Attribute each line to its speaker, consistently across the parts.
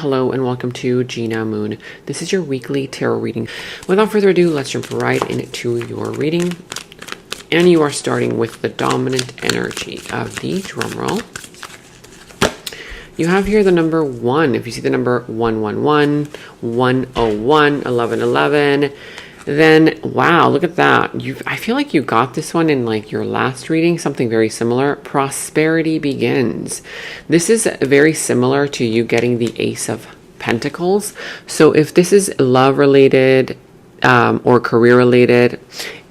Speaker 1: Hello and welcome to Gena Moon. This is your weekly tarot reading. Without further ado, let's jump right into your reading. And you are starting with the dominant energy of the drum roll. You have here the number 1. If you see the number 111, 101, 1111, then wow, look at that. I feel like you got this one in like your last reading, something very similar. Prosperity begins. This is very similar to you getting the Ace of Pentacles. So if this is love related or career related,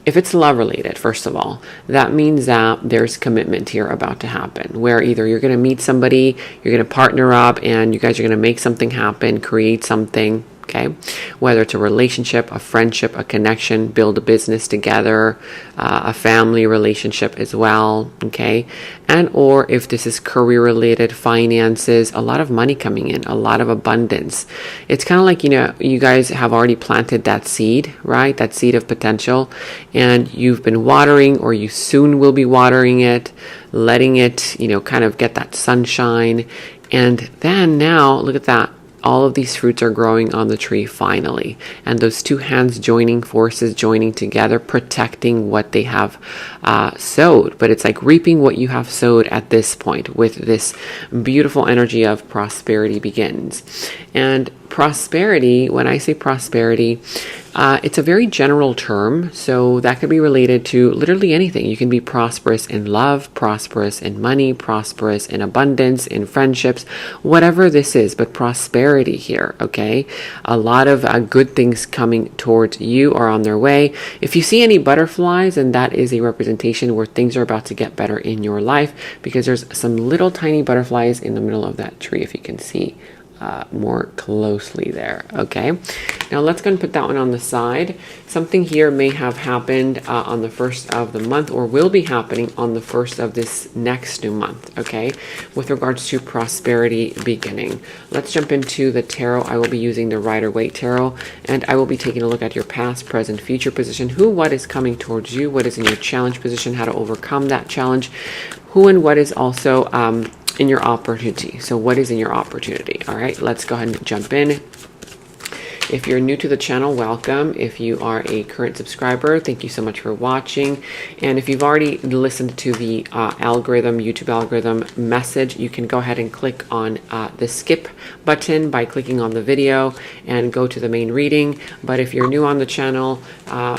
Speaker 1: if it's love related, first of all, that means that there's commitment here about to happen, where either you're going to meet somebody, you're going to partner up, and you guys are going to make something happen, create something. Okay, whether it's a relationship, a friendship, a connection, build a business together, a family relationship as well. Okay, and or if this is career related, finances, a lot of money coming in, a lot of abundance. It's kind of like, you guys have already planted that seed, right? That seed of potential, and you've been watering, or you soon will be watering it, letting it, kind of get that sunshine. And then now, look at that. All of these fruits are growing on the tree finally. And those two hands joining forces, joining together, protecting what they have sowed. But it's like reaping what you have sowed at this point with this beautiful energy of prosperity begins. And prosperity, when I say prosperity, it's a very general term, so that could be related to literally anything. You can be prosperous in love, prosperous in money, prosperous in abundance, in friendships, whatever this is, but prosperity here, okay? A lot of good things coming towards you are on their way. If you see any butterflies, and that is a representation where things are about to get better in your life, because there's some little tiny butterflies in the middle of that tree, if you can see more closely there. Okay, now let's go and put that one on the side. Something here may have happened on the 1st of the month, or will be happening on the 1st of this next new month, okay, with regards to prosperity beginning. Let's jump into the tarot. I will be using the Rider-Waite tarot, and I will be taking a look at your past, present, future position, what is coming towards you, what is in your challenge position, how to overcome that challenge, who and what is also in your opportunity. So what is in your opportunity? All right, let's go ahead and jump in. If you're new to the channel, welcome. If you are a current subscriber, thank you so much for watching. And if you've already listened to the YouTube algorithm message, you can go ahead and click on the skip button by clicking on the video and go to the main reading. But if you're new on the channel,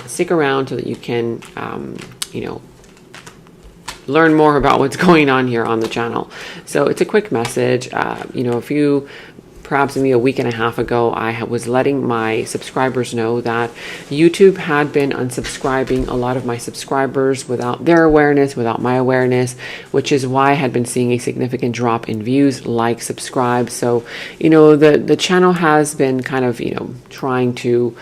Speaker 1: stick around so that you can, learn more about what's going on here on the channel. So it's a quick message. Perhaps maybe a week and a half ago, I was letting my subscribers know that YouTube had been unsubscribing a lot of my subscribers without their awareness, without my awareness, which is why I had been seeing a significant drop in views, like, subscribe. So, the channel has been kind of, trying to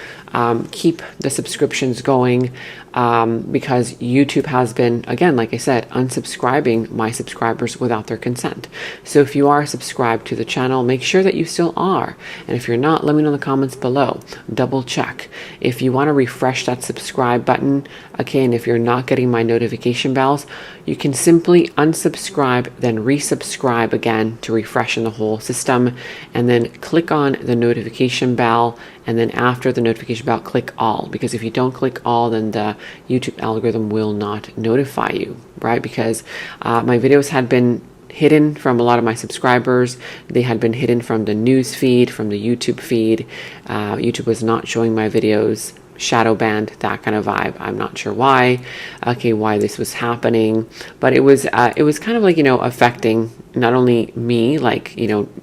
Speaker 1: keep the subscriptions going because YouTube has been, again, like I said, unsubscribing my subscribers without their consent. So if you are subscribed to the channel, make sure that you still are. And if you're not, let me know in the comments below. Double check. If you want to refresh that subscribe button, okay, and if you're not getting my notification bells, you can simply unsubscribe, then resubscribe again to refresh in the whole system, and then click on the notification bell. And then after the notification bell, click all, because if you don't click all, then the YouTube algorithm will not notify you, right? Because my videos had been hidden from a lot of my subscribers. They had been hidden from the news feed, from the YouTube feed. YouTube was not showing my videos, shadow banned, that kind of vibe. I'm not sure why, why this was happening, but it was kind of like, affecting not only me, like,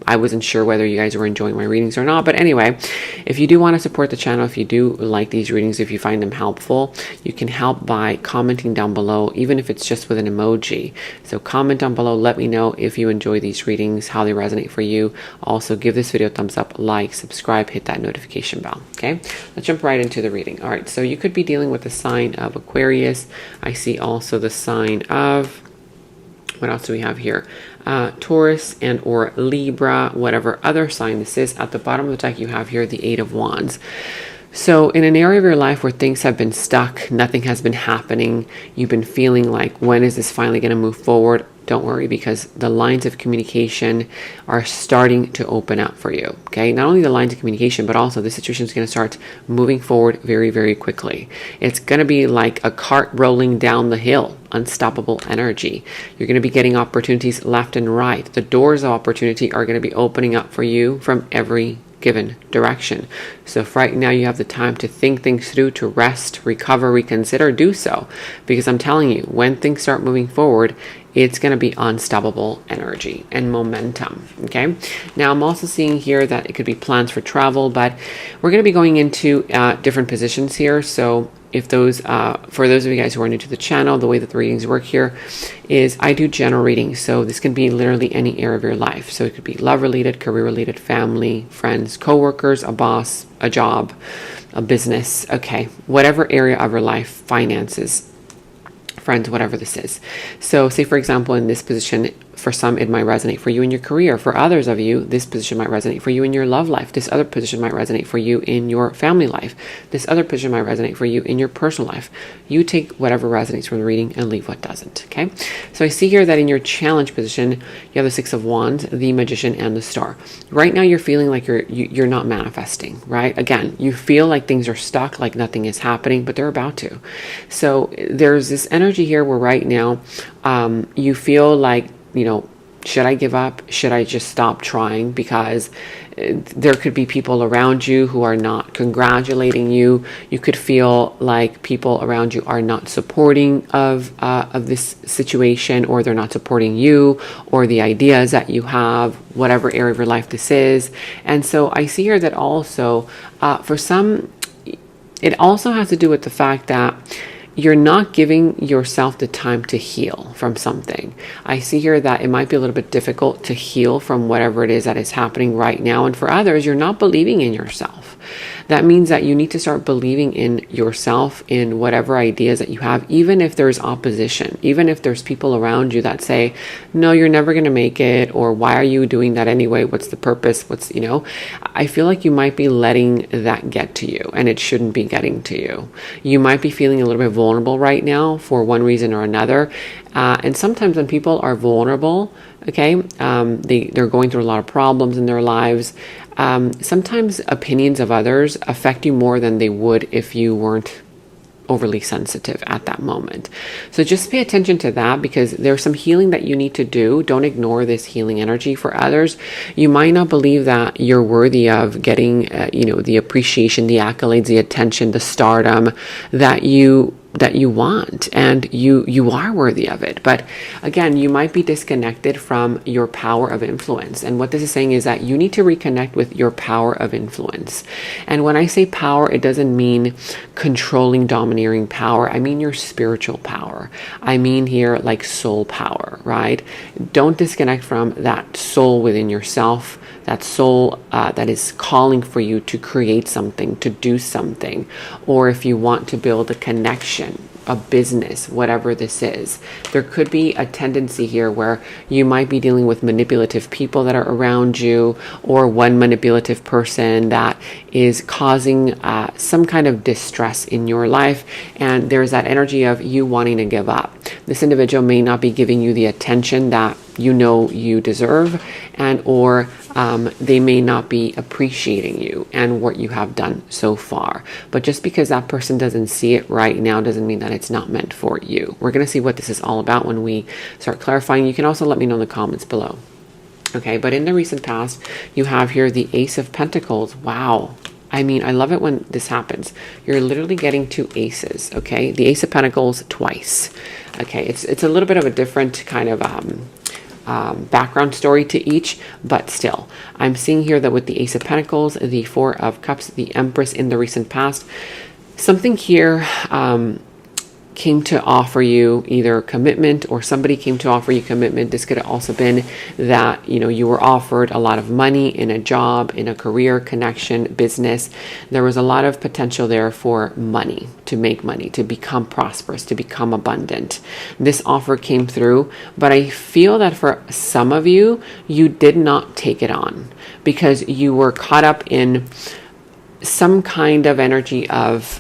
Speaker 1: I wasn't sure whether you guys were enjoying my readings or not. But anyway, if you do want to support the channel, if you do like these readings, if you find them helpful, you can help by commenting down below, even if it's just with an emoji. So comment down below, let me know if you enjoy these readings, how they resonate for you. Also, give this video a thumbs up, like, subscribe, hit that notification bell. Okay, let's jump right into the reading. All right, so you could be dealing with the sign of Aquarius. I see also the sign of, what else do we have here? Taurus and or Libra, whatever other sign this is. At the bottom of the deck, you have here the 8 of Wands. So in an area of your life where things have been stuck, nothing has been happening, you've been feeling like, when is this finally going to move forward? Don't worry, because the lines of communication are starting to open up for you. Okay, not only the lines of communication, but also the situation is going to start moving forward very, very quickly. It's going to be like a cart rolling down the hill, unstoppable energy. You're going to be getting opportunities left and right. The doors of opportunity are going to be opening up for you from every given direction. So if right now you have the time to think things through, to rest, recover, reconsider, do so. Because I'm telling you, when things start moving forward, it's going to be unstoppable energy and momentum. Okay. Now I'm also seeing here that it could be plans for travel, but we're going to be going into different positions here. So if those, for those of you guys who are new to the channel, the way that the readings work here is I do general readings. So this can be literally any area of your life. So it could be love related, career related, family, friends, coworkers, a boss, a job, a business. Okay. Whatever area of your life, finances, friends, whatever this is. So say, for example, in this position, for some, it might resonate for you in your career. For others of you, this position might resonate for you in your love life. This other position might resonate for you in your family life. This other position might resonate for you in your personal life. You take whatever resonates from the reading and leave what doesn't. Okay. So I see here that in your challenge position, you have the Six of Wands, the Magician, and the Star. Right now, you're feeling like you're not manifesting, right? Again, you feel like things are stuck, like nothing is happening, but they're about to. So there's this energy here where right now, you feel like, should I give up? Should I just stop trying? Because there could be people around you who are not congratulating you. You could feel like people around you are not supporting of this situation, or they're not supporting you or the ideas that you have, whatever area of your life this is. And so I see here that also, for some, it also has to do with the fact that you're not giving yourself the time to heal from something. I see here that it might be a little bit difficult to heal from whatever it is that is happening right now. And for others, you're not believing in yourself. That means that you need to start believing in yourself, in whatever ideas that you have, even if there's opposition, even if there's people around you that say, no, you're never going to make it, or why are you doing that anyway? What's the purpose? I feel like you might be letting that get to you, and it shouldn't be getting to you. You might be feeling a little bit vulnerable right now for one reason or another. And sometimes when people are vulnerable, okay, they're going through a lot of problems in their lives. Sometimes opinions of others affect you more than they would if you weren't overly sensitive at that moment. So just pay attention to that, because there's some healing that you need to do. Don't ignore this healing energy. For others, you might not believe that you're worthy of getting, the appreciation, the accolades, the attention, the stardom that you want, and you are worthy of it. But again, you might be disconnected from your power of influence. And what this is saying is that you need to reconnect with your power of influence. And when I say power, it doesn't mean controlling, domineering power. I mean your spiritual power. I mean here like soul power, right? Don't disconnect from that soul within yourself, that soul that is calling for you to create something, to do something, or if you want to build a connection, a business, whatever this is. There could be a tendency here where you might be dealing with manipulative people that are around you, or one manipulative person that is causing some kind of distress in your life. And there's that energy of you wanting to give up. This individual may not be giving you the attention that you deserve, and or they may not be appreciating you and what you have done so far. But just because that person doesn't see it right now doesn't mean that it's not meant for you. We're going to see what this is all about when we start clarifying. You can also let me know in the comments below. Okay, but in the recent past, you have here the Ace of Pentacles. Wow. I mean, I love it when this happens. You're literally getting two aces, okay? The Ace of Pentacles twice. Okay, it's a little bit of a different kind of background story to each, but still, I'm seeing here that with the Ace of Pentacles, the Four of Cups, the Empress in the recent past, something here came to offer you either commitment, or somebody came to offer you commitment. This could have also been that, you were offered a lot of money in a job, in a career, connection, business. There was a lot of potential there for money, to make money, to become prosperous, to become abundant. This offer came through, but I feel that for some of you, you did not take it on because you were caught up in some kind of energy of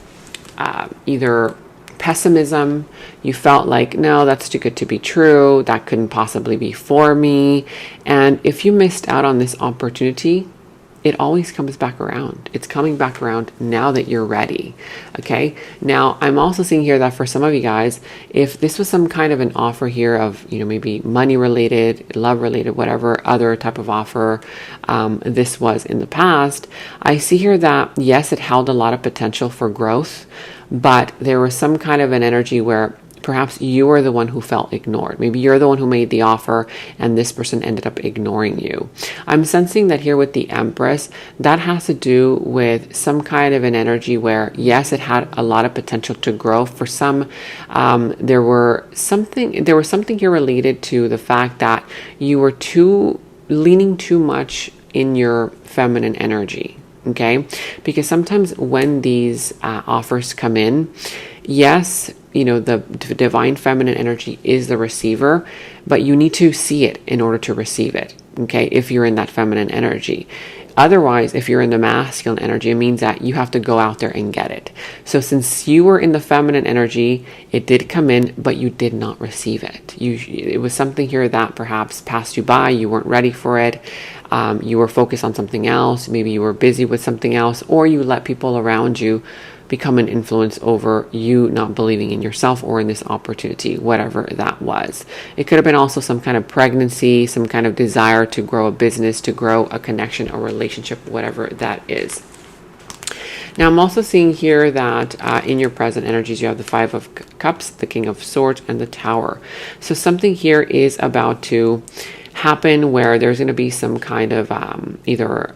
Speaker 1: either pessimism. You felt like, no, that's too good to be true. That couldn't possibly be for me. And if you missed out on this opportunity, it always comes back around. It's coming back around now that you're ready. Okay. Now, I'm also seeing here that for some of you guys, if this was some kind of an offer here of, maybe money related, love related, whatever other type of offer this was in the past, I see here that, yes, it held a lot of potential for growth, but there was some kind of an energy where perhaps you were the one who felt ignored. Maybe you're the one who made the offer and this person ended up ignoring you. I'm sensing that here with the Empress, that has to do with some kind of an energy where, yes, it had a lot of potential to grow. For some, there was something here related to the fact that you were leaning too much in your feminine energy. Okay, because sometimes when these offers come in, yes, the divine feminine energy is the receiver, but you need to see it in order to receive it. Okay, if you're in that feminine energy. Otherwise, if you're in the masculine energy, it means that you have to go out there and get it. So since you were in the feminine energy, it did come in, but you did not receive it. It was something here that perhaps passed you by. You weren't ready for it. You were focused on something else. Maybe you were busy with something else, or you let people around you become an influence over you not believing in yourself or in this opportunity, whatever that was. It could have been also some kind of pregnancy, some kind of desire to grow a business, to grow a connection, a relationship, whatever that is. Now, I'm also seeing here that in your present energies, you have the Five of Cups, the King of Swords, and the Tower. So something here is about to happen where there's going to be some kind of either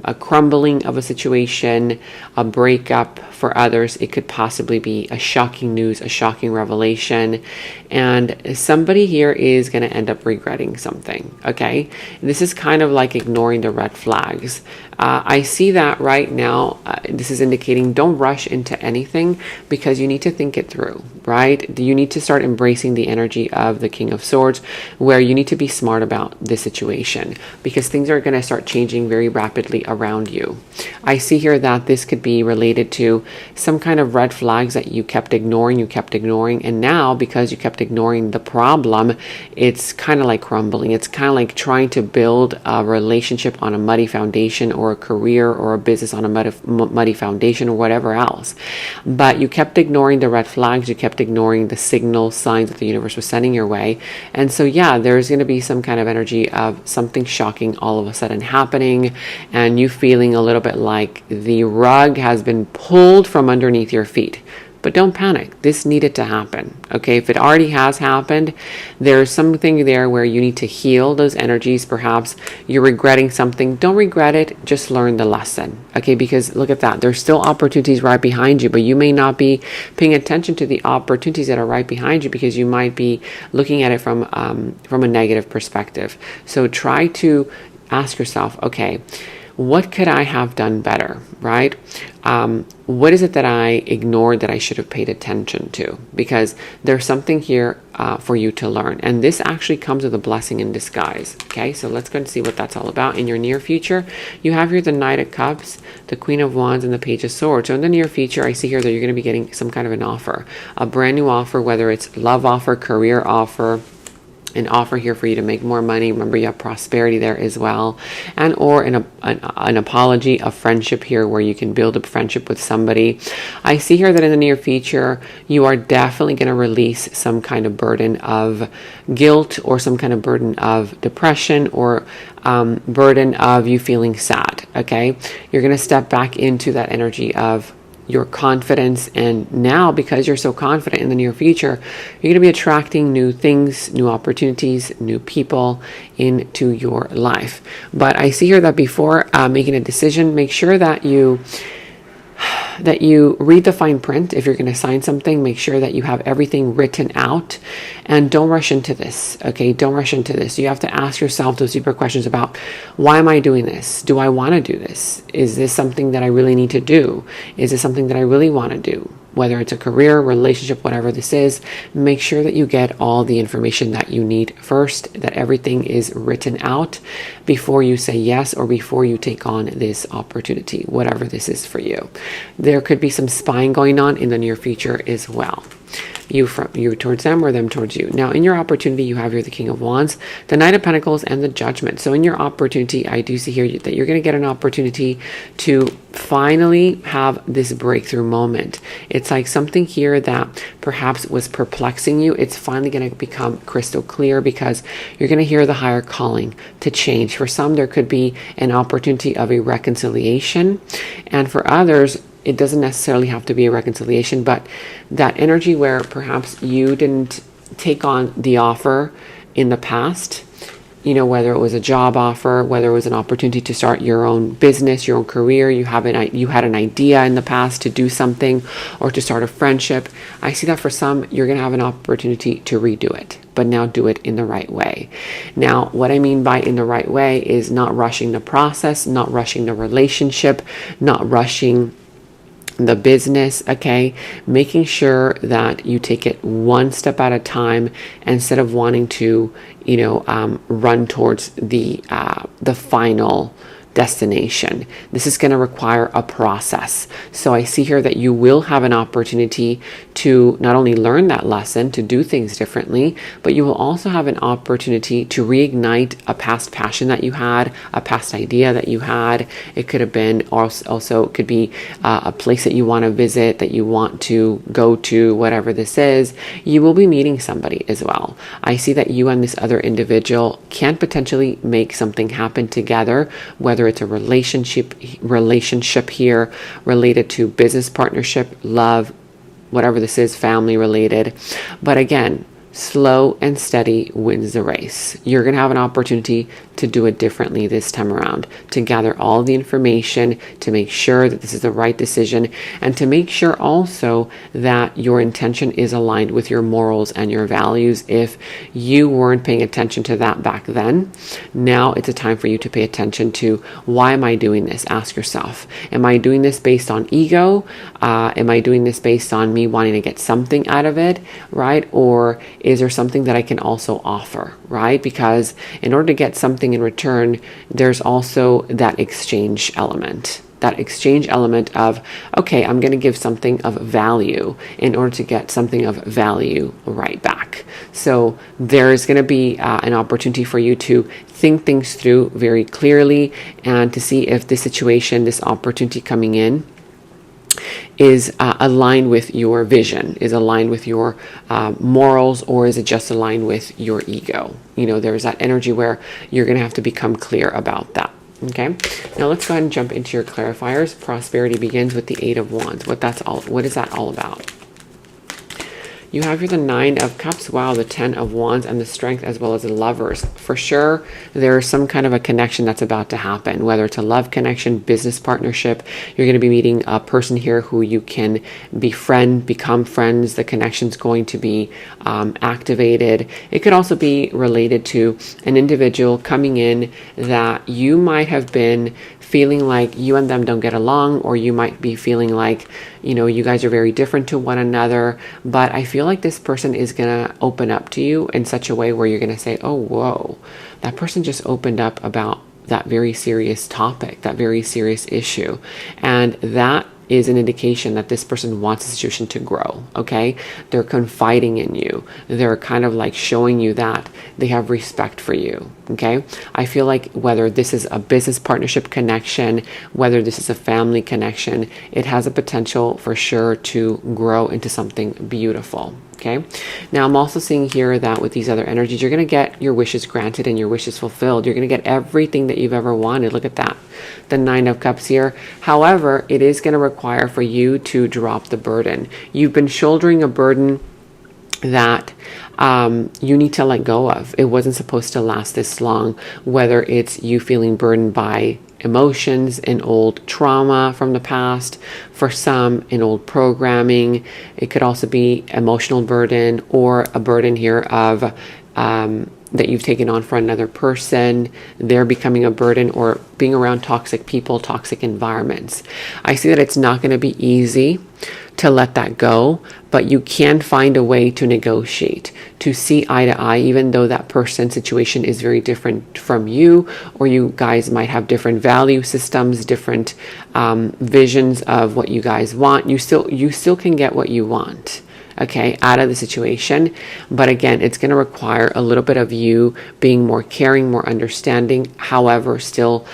Speaker 1: a crumbling of a situation, a breakup. For others, it could possibly be a shocking news, a shocking revelation, and somebody here is going to end up regretting something. Okay, this is kind of like ignoring the red flags. I see that right now. This is indicating don't rush into anything because you need to think it through, right? You need to start embracing the energy of the King of Swords, where you need to be smart about this situation because things are going to start changing very rapidly around you. I see here that this could be related to some kind of red flags that you kept ignoring, and now because you kept ignoring the problem, it's kind of like crumbling. It's kind of like trying to build a relationship on a muddy foundation, or a career or a business on a muddy foundation, or whatever else. But you kept ignoring the red flags, you kept ignoring the signal signs that the universe was sending your way. And so yeah, there's going to be some kind of energy of something shocking all of a sudden happening, and you feeling a little bit like the rug has been pulled from underneath your feet. But don't panic. This needed to happen. Okay, if it already has happened, there's something there where you need to heal those energies. Perhaps you're regretting something. Don't regret it. Just learn the lesson. Okay, because look at that. There's still opportunities right behind you, but you may not be paying attention to the opportunities that are right behind you because you might be looking at it from a negative perspective. So try to ask yourself, okay, what could I have done better, right? What is it that I ignored that I should have paid attention to? Because there's something here for you to learn. And this actually comes with a blessing in disguise. Okay, so let's go and see what that's all about. In your near future, you have here the Knight of Cups, the Queen of Wands, and the Page of Swords. So in the near future, I see here that you're going to be getting some kind of an offer, a brand new offer, whether it's love offer, career offer, an offer here for you to make more money. Remember, you have prosperity there as well. And or an apology, a friendship here where you can build a friendship with somebody. I see here that in the near future, you are definitely going to release some kind of burden of guilt, or some kind of burden of depression, or burden of you feeling sad. Okay, you're going to step back into that energy of your confidence, and now because you're so confident in the near future, you're going to be attracting new things, new opportunities, new people into your life. But I see here that before making a decision, make sure that you read the fine print. If you're going to sign something, make sure that you have everything written out, and don't rush into this. Okay, don't rush into this. You have to ask yourself those deeper questions about, why am I doing this? Do I want to do this? Is this something that I really need to do? Is this something that I really want to do? whether it's a career, relationship, whatever this is, make sure that you get all the information that you need first, that everything is written out before you say yes or before you take on this opportunity, whatever this is for you. There could be some spying going on in the near future as well. You towards them or them towards you. Now, in your opportunity, you have here the King of Wands, the Knight of Pentacles, and the Judgment. So in your opportunity, I do see here that you're going to get an opportunity to finally have this breakthrough moment. It's like something here that perhaps was perplexing you. It's finally going to become crystal clear because you're going to hear the higher calling to change. For some, there could be an opportunity of a reconciliation. And for others, it doesn't necessarily have to be a reconciliation, but that energy where perhaps you didn't take on the offer in the past, whether it was a job offer, whether it was an opportunity to start your own business, your own career, you had an idea in the past to do something or to start a friendship. I see that for some, you're going to have an opportunity to redo it, but now do it in the right way. Now, what I mean by in the right way is not rushing the process, not rushing the relationship, not rushing the business, okay? Making sure that you take it one step at a time instead of wanting to, run towards the final destination. This is going to require a process. So I see here that you will have an opportunity to not only learn that lesson, to do things differently, but you will also have an opportunity to reignite a past passion that you had, a past idea that you had. It could have been also it could be a place that you want to visit, that you want to go to, whatever this is. You will be meeting somebody as well. I see that you and this other individual can potentially make something happen together, whether it's a relationship here related to business partnership, love, whatever this is, family related. But again, slow and steady wins the race. You're going to have an opportunity to do it differently this time around, to gather all the information, to make sure that this is the right decision, and to make sure also that your intention is aligned with your morals and your values. If you weren't paying attention to that back then, now it's a time for you to pay attention to, why am I doing this? Ask yourself, am I doing this based on ego? Am I doing this based on me wanting to get something out of it, right? Or is there something that I can also offer, right? Because in order to get something in return, there's also that exchange element. That exchange element of, okay, I'm going to give something of value in order to get something of value right back. So there's going to be an opportunity for you to think things through very clearly and to see if this situation, this opportunity coming in, is aligned with your vision, is aligned with your morals, or is it just aligned with your ego? There's that energy where you're going to have to become clear about that. Okay, now let's go ahead and jump into your clarifiers. Prosperity begins with the Eight of Wands. What is that all about? You have here the Nine of Cups, wow, the Ten of Wands, and the Strength, as well as the Lovers. For sure, there's some kind of a connection that's about to happen, whether it's a love connection, business partnership. You're going to be meeting a person here who you can befriend, become friends. The connection's going to be activated. It could also be related to an individual coming in that you might have been feeling like you and them don't get along, or you might be feeling like, you guys are very different to one another. But I feel like this person is going to open up to you in such a way where you're going to say, oh, whoa, that person just opened up about that very serious topic, that very serious issue. And that is an indication that this person wants the situation to grow, okay? They're confiding in you. They're kind of like showing you that they have respect for you, okay? I feel like whether this is a business partnership connection, whether this is a family connection, it has a potential for sure to grow into something beautiful. Okay. Now I'm also seeing here that with these other energies, you're going to get your wishes granted and your wishes fulfilled. You're going to get everything that you've ever wanted. Look at that. The Nine of Cups here. However, it is going to require for you to drop the burden. You've been shouldering a burden that you need to let go of. It wasn't supposed to last this long, whether it's you feeling burdened by emotions and old trauma from the past, for some in old programming. It could also be emotional burden, or a burden here of that you've taken on for another person. They're becoming a burden, or being around toxic people, toxic environments. I see that it's not going to be easy to let that go, but you can find a way to negotiate, to see eye to eye, even though that person's situation is very different from you, or you guys might have different value systems, different visions of what you guys want. You still can get what you want, okay, out of the situation. But again, it's going to require a little bit of you being more caring, more understanding, however, still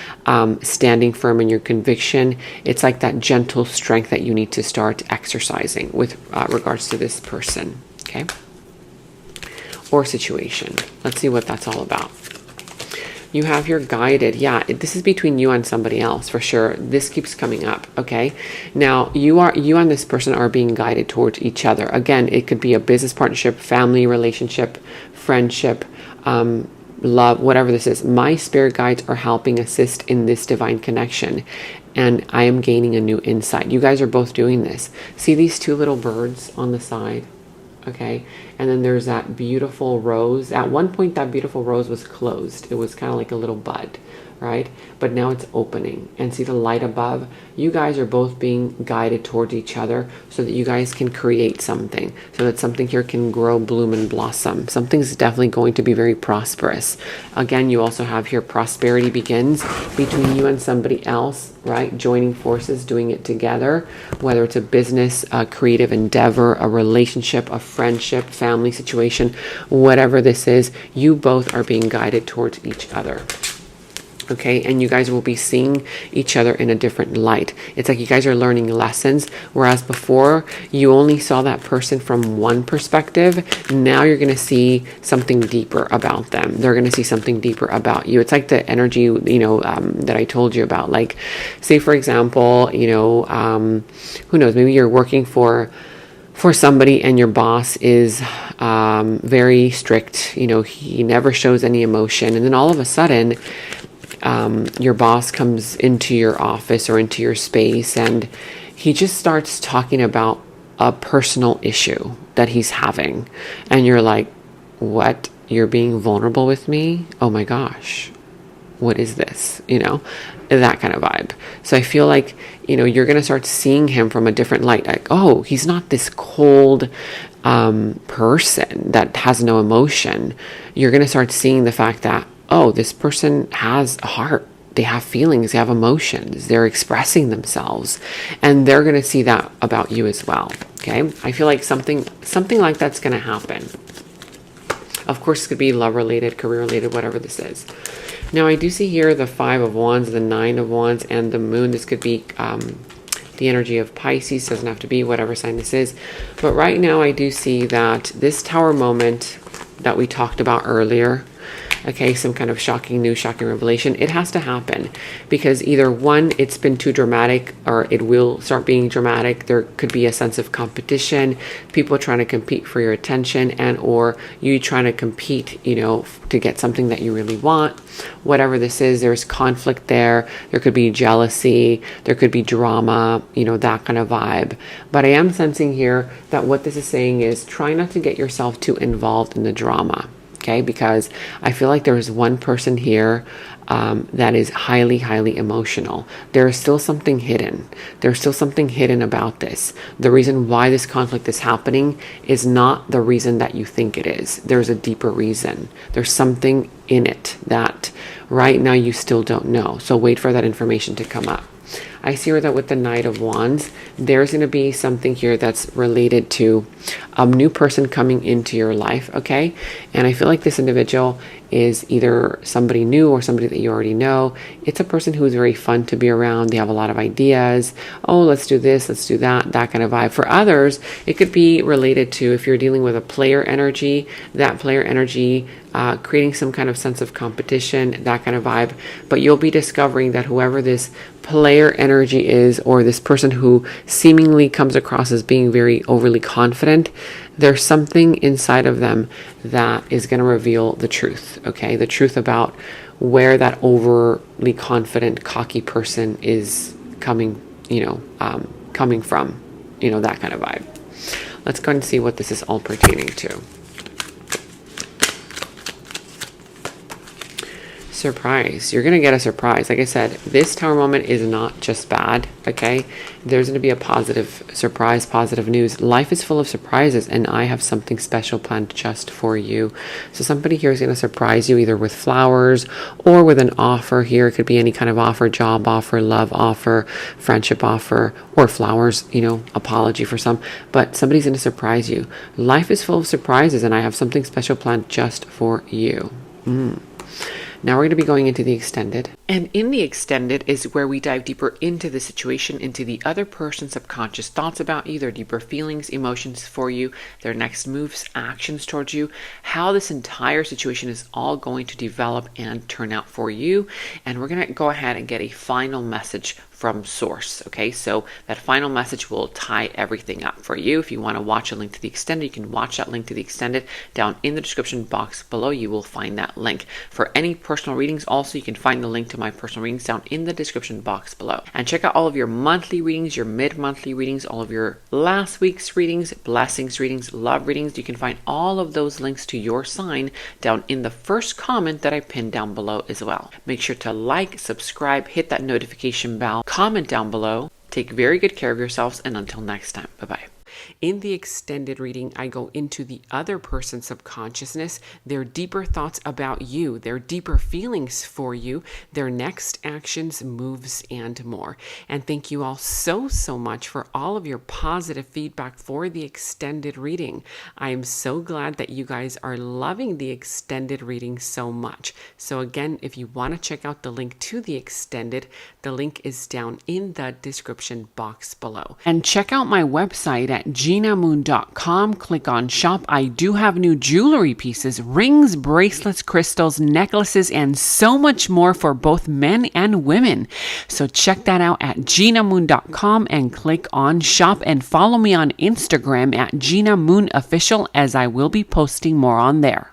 Speaker 1: standing firm in your conviction. It's like that gentle strength that you need to start exercising with regards to this person, okay, or situation. Let's see what that's all about. You have your guided. Yeah, this is between you and somebody else for sure. This keeps coming up, okay? Now, you and this person are being guided towards each other. Again, it could be a business partnership, family relationship, friendship, love, whatever this is. My spirit guides are helping assist in this divine connection, and I am gaining a new insight. You guys are both doing this. See these two little birds on the side? Okay, and then there's that beautiful rose. At one point, that beautiful rose was closed. It was kind of like a little bud, right? But now it's opening. And see the light above? You guys are both being guided towards each other so that you guys can create something, so that something here can grow, bloom, and blossom. Something's definitely going to be very prosperous. Again, you also have here prosperity begins between you and somebody else, right? Joining forces, doing it together, whether it's a business, a creative endeavor, a relationship, a friendship, family situation, whatever this is, you both are being guided towards each other. Okay, and you guys will be seeing each other in a different light. It's like you guys are learning lessons, whereas before you only saw that person from one perspective. Now you're going to see something deeper about them. They're going to see something deeper about you. It's like the energy, that I told you about. Like, say for example, who knows, maybe you're working for somebody and your boss is very strict. He never shows any emotion, and then all of a sudden your boss comes into your office or into your space and he just starts talking about a personal issue that he's having, and you're like, what? You're being vulnerable with me? Oh my gosh, what is this? That kind of vibe. So I feel like you're going to start seeing him from a different light. Like, oh, he's not this cold person that has no emotion. You're going to start seeing the fact that, oh, this person has a heart. They have feelings, they have emotions, they're expressing themselves, and they're going to see that about you as well. Okay, I feel like something like that's going to happen. Of course, it could be love related, career related, whatever this is. Now, I do see here the 5 of Wands, the 9 of Wands, and the Moon. This could be the energy of Pisces. Doesn't have to be whatever sign this is. But right now, I do see that this Tower moment that we talked about earlier, okay, some kind of shocking news, shocking revelation, it has to happen, because either one, it's been too dramatic, or it will start being dramatic. There could be a sense of competition, people trying to compete for your attention, and or you trying to compete, to get something that you really want. Whatever this is, there's conflict there. There could be jealousy, there could be drama, that kind of vibe. But I am sensing here that what this is saying is try not to get yourself too involved in the drama. Okay, because I feel like there is one person here that is highly, highly emotional. There is still something hidden. There's still something hidden about this. The reason why this conflict is happening is not the reason that you think it is. There's a deeper reason. There's something in it that right now you still don't know. So wait for that information to come up. I see that with the Knight of Wands, there's going to be something here that's related to a new person coming into your life, okay? And I feel like this individual is either somebody new or somebody that you already know. It's a person who is very fun to be around. They have a lot of ideas. Oh, let's do this, let's do that kind of vibe. For others, it could be related to, if you're dealing with a player energy, that player energy creating some kind of sense of competition, that kind of vibe. But you'll be discovering that whoever this player energy is, or this person who seemingly comes across as being very overly confident, there's something inside of them that is going to reveal the truth, okay? The truth about where that overly confident, cocky person is coming, coming from, that kind of vibe. Let's go and see what this is all pertaining to. surprise. You're going to get a surprise. Like I said, this tower moment is not just bad, okay? There's going to be a positive surprise, positive news. Life is full of surprises, and I have something special planned just for you. So somebody here is going to surprise you either with flowers or with an offer here. It could be any kind of offer, job offer, love offer, friendship offer, or flowers, you know, apology for some. But somebody's going to surprise you. Life is full of surprises, and I have something special planned just for you. Now we're going to be going into the extended. And in the extended is where we dive deeper into the situation, into the other person's subconscious thoughts about you, their deeper feelings, emotions for you, their next moves, actions towards you, how this entire situation is all going to develop and turn out for you. And we're going to go ahead and get a final message from source. Okay, so that final message will tie everything up for you. If you want to watch a link to the extended, you can watch that link to the extended down in the description box below. You will find that link. For any personal readings, also you can find the link to my personal readings down in the description box below. And check out all of your monthly readings, your mid-monthly readings, all of your last week's readings, blessings readings, love readings. You can find all of those links to your sign down in the first comment that I pinned down below as well. Make sure to like, subscribe, hit that notification bell, comment down below. Take very good care of yourselves, and until next time, bye-bye. In the extended reading, I go into the other person's subconsciousness, their deeper thoughts about you, their deeper feelings for you, their next actions, moves, and more. And thank you all so much for all of your positive feedback for the extended reading. I am so glad that you guys are loving the extended reading so much. So again, if you want to check out the link to the extended, the link is down in the description box below. And check out my website at genamoon.com. Click on shop. I do have new jewelry pieces, rings, bracelets, crystals, necklaces, and so much more for both men and women. So check that out at genamoon.com and click on shop, and follow me on Instagram at Gena Moon Official, as I will be posting more on there.